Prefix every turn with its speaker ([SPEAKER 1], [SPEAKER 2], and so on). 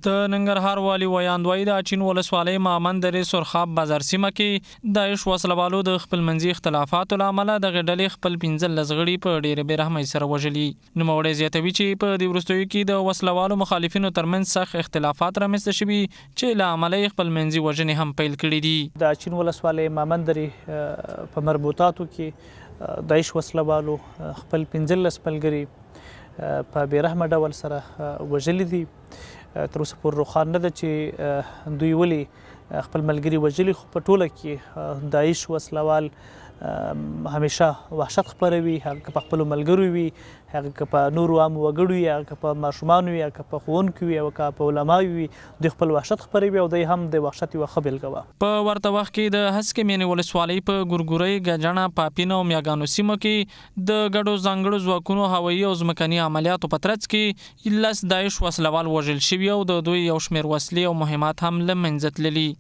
[SPEAKER 1] د ننګرهار والي ویاندوی د اچین ولسوالۍ مامن درې سرخاب بازار سیمه کې داعش وسلوالو د خپل منځي اختلافاتو له امله دغه ډلې خپل 15 غړي په ډېرې بېرحمۍ سره وژلي. نوموړی زیاتوي چې په دې وروستیو کې د وسلوالو مخالفینو ترمنځ سخت اختلافات رامنځته شوي چې له امله یې خپل منځي وژنې هم پیل کړي دي.
[SPEAKER 2] د اچین ولسوالۍ مامن درې په مربوطاتو کې داعش وسلوالو خپل 15 ملګري په بېرحمه ډول سره وژلي دي. تر اوسه پورې روښانه نه ده چې دوی ولې خپل ملګري وژلي، خو په ټوله کې داعش وسلوال همیشه وحشت خپروي، هغه که په خپلو ملګرو وي، هغه که په نورو عامو وګړو وي، هغه که په ماشومانو وي، هغه که په ښوونکو وي، او که په علماوو وي، دوی خپل وحشت خپروي او دوی هم د وحشت یوه ښه بېلګه وه.
[SPEAKER 1] په ورته وخت کې د هسکې مینې ولسوالۍ په ګورګورۍ، ګجڼه، پاپین او میاګانو سیمو کې د ګډو ځانګړو ځواکونو هوایي او ځمکني عملیاتو په ترڅ کې 10 داعش وسلوال وژل شوي او د دوی یو شمېر وسلې او مهمات هم له منځه تللي.